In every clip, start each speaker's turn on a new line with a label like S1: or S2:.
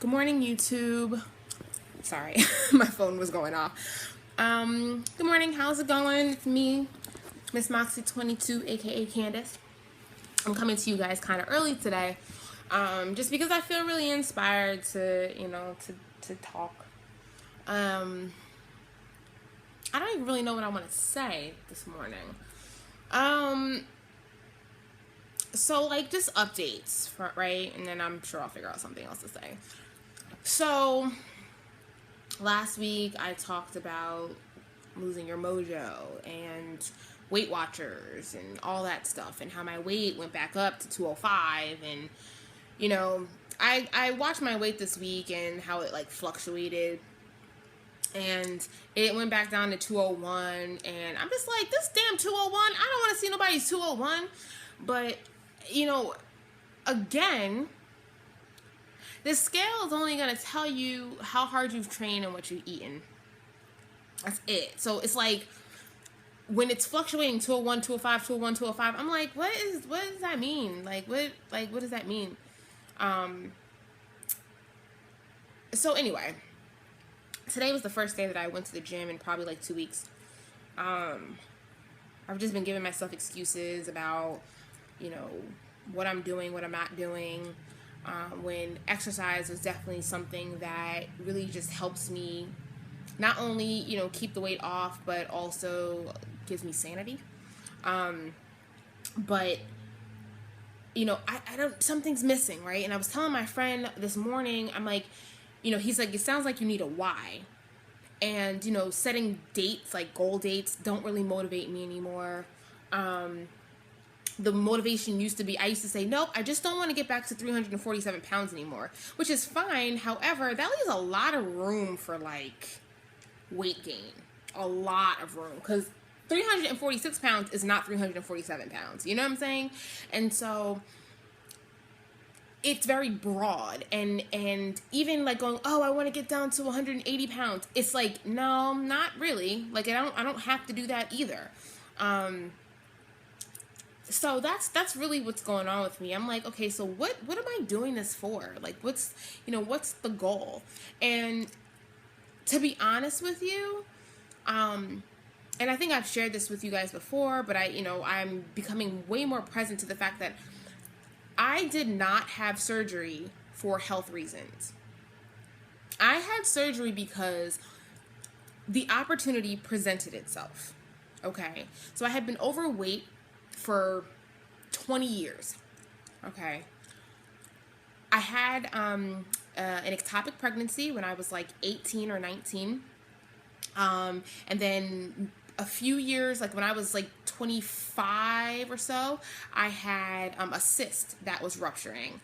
S1: Good morning, YouTube. Sorry, my phone was going off. Good morning, how's it going? It's me, Miss Moxie22, aka Candace. I'm coming to you guys kind of early today, just because I feel really inspired to talk. I don't even really know what I want to say this morning. So like just updates, right? And then I'm sure I'll figure out something else to say. So last week I talked about losing your mojo and Weight Watchers and all that stuff, and how my weight went back up to 205. And I watched my weight this week and how it like fluctuated, and it went back down to 201. And I'm just like, this damn 201, I don't want to see nobody's 201. But again, the scale is only going to tell you how hard you've trained and what you've eaten. That's it. So it's like when it's fluctuating 201, 205, 201, 205, I'm like, what does that mean? What does that mean? So anyway, today was the first day that I went to the gym in probably like 2 weeks. I've just been giving myself excuses about, what I'm doing, what I'm not doing. When exercise was definitely something that really just helps me not only, keep the weight off, but also gives me sanity. But I don't, something's missing, right? And I was telling my friend this morning, I'm like, he's like, it sounds like you need a why. And, setting dates, like goal dates, don't really motivate me anymore. The motivation used to be, I used to say, nope, I just don't want to get back to 347 pounds anymore, which is fine. However, that leaves a lot of room for like weight gain, a lot of room, because 346 pounds is not 347 pounds. You know what I'm saying? And so it's very broad, and even like going, oh, I want to get down to 180 pounds. It's like, no, not really. Like I don't have to do that either. So that's really what's going on with me. I'm like, okay, so what am I doing this for? Like, what's the goal? And to be honest with you, and I think I've shared this with you guys before, but I'm becoming way more present to the fact that I did not have surgery for health reasons. I had surgery because the opportunity presented itself. Okay, so I had been overweight for 20 years. Okay. I had an ectopic pregnancy when I was like 18 or 19. And then a few years, like when I was like 25 or so, I had a cyst that was rupturing.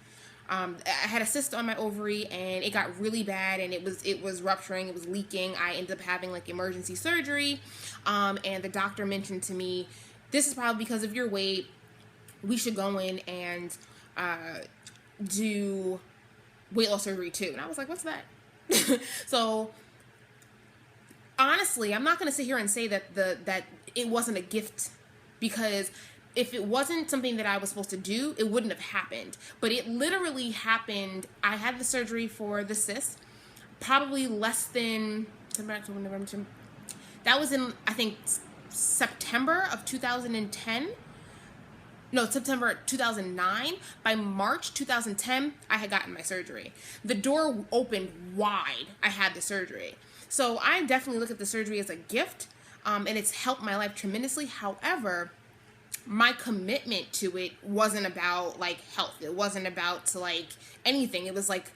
S1: I had a cyst on my ovary, and it got really bad, and it was rupturing, it was leaking. I ended up having like emergency surgery. And the doctor mentioned to me, this is probably because of your weight. We should go in and do weight loss surgery too. And I was like, what's that? So honestly, I'm not going to sit here and say that that it wasn't a gift, because if it wasn't something that I was supposed to do, it wouldn't have happened. But it literally happened. I had the surgery for the cyst probably less than that was in, I think, September of 2010. No, September 2009. By March 2010, I had gotten my surgery. The door opened wide. I had the surgery. So I definitely look at the surgery as a gift, and it's helped my life tremendously. However, my commitment to it wasn't about like health. It wasn't about to like anything. It was like,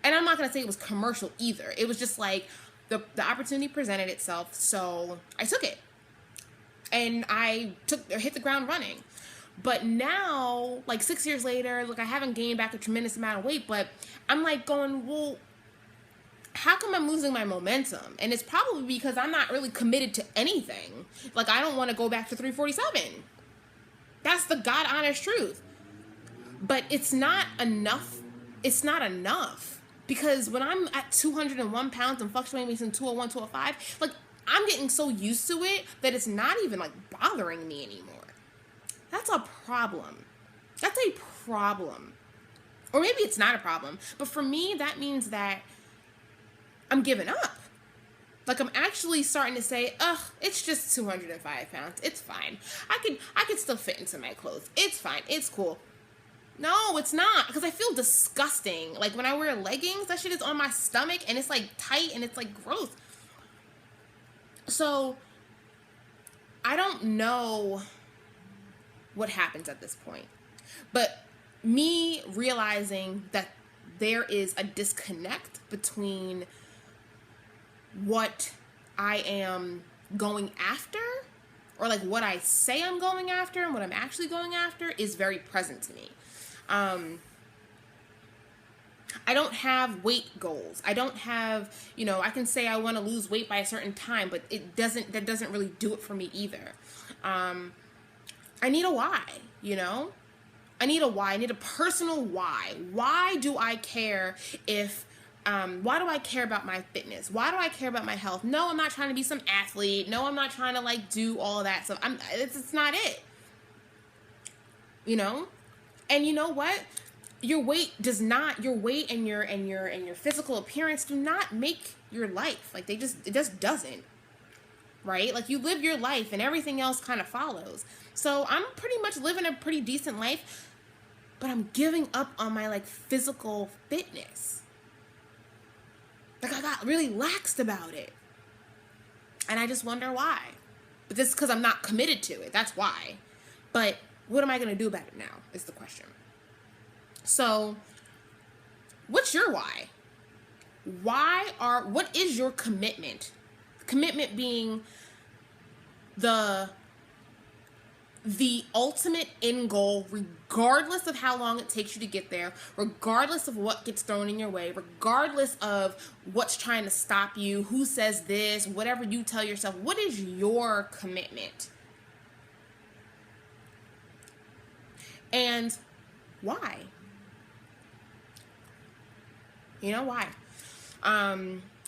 S1: and I'm not going to say it was commercial either. It was just like the opportunity presented itself. So I took it. And I hit the ground running. But now, like 6 years later, look, I haven't gained back a tremendous amount of weight, but I'm like going, well, how come I'm losing my momentum? And it's probably because I'm not really committed to anything. Like, I don't want to go back to 347. That's the God honest truth. But it's not enough. It's not enough. Because when I'm at 201 pounds and fluctuating between 201, 205, like, I'm getting so used to it that it's not even like bothering me anymore. That's a problem. That's a problem. Or maybe it's not a problem. But for me, that means that I'm giving up. Like, I'm actually starting to say, ugh, it's just 205 pounds. It's fine. I could still fit into my clothes. It's fine. It's cool. No, it's not. Because I feel disgusting. Like, when I wear leggings, that shit is on my stomach, and it's, like, tight, and it's, like, gross. So, I don't know what happens at this point. But me realizing that there is a disconnect between what I am going after, or like what I say I'm going after and what I'm actually going after, is very present to me. I don't have weight goals. I don't have, I can say I want to lose weight by a certain time, but that doesn't really do it for me either. I need a why, I need a why. I need a personal why. Why do I care why do I care about my fitness? Why do I care about my health? No, I'm not trying to be some athlete. No, I'm not trying to like do all of that stuff. It's not it. And you know what? Your weight and your physical appearance do not make your life. Like it just doesn't. Right? Like you live your life and everything else kind of follows. So I'm pretty much living a pretty decent life, but I'm giving up on my like physical fitness. Like I got really laxed about it. And I just wonder why. But this is because I'm not committed to it. That's why. But what am I going to do about it now is the question. So what's your why? What is your commitment? Commitment being the ultimate end goal, regardless of how long it takes you to get there, regardless of what gets thrown in your way, regardless of what's trying to stop you, who says this, whatever you tell yourself. What is your commitment? And why? Why?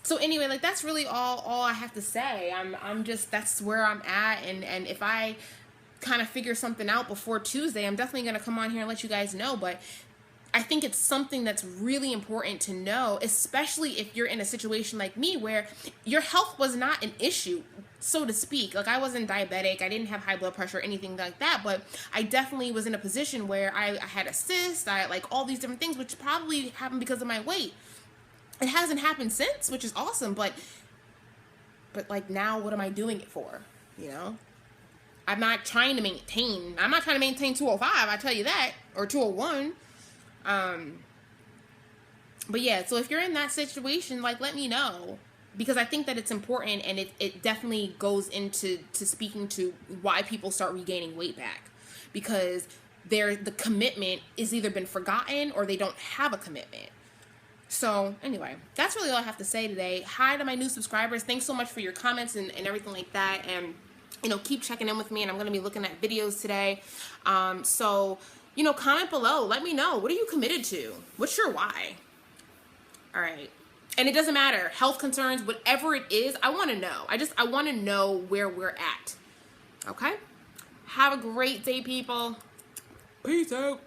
S1: So anyway, like that's really all I have to say. I'm just, that's where I'm at, and if I kind of figure something out before Tuesday, I'm definitely going to come on here and let you guys know. But I think it's something that's really important to know, especially if you're in a situation like me where your health was not an issue, so to speak. Like I wasn't diabetic, I didn't have high blood pressure or anything like that, but I definitely was in a position where I had a cyst, I had like all these different things, which probably happened because of my weight. It hasn't happened since, which is awesome, but like now what am I doing it for? I'm not trying to maintain 205, I tell you that, or 201. But yeah, so if you're in that situation, like let me know, because I think that it's important, and it definitely goes into speaking to why people start regaining weight back, because the commitment is either been forgotten or they don't have a commitment. So anyway, that's really all I have to say today. Hi to my new subscribers. Thanks so much for your comments and everything like that. And, keep checking in with me, and I'm going to be looking at videos today. So, comment below. Let me know. What are you committed to? What's your why? All right. And it doesn't matter. Health concerns, whatever it is, I want to know. I want to know where we're at. Okay? Have a great day, people. Peace out.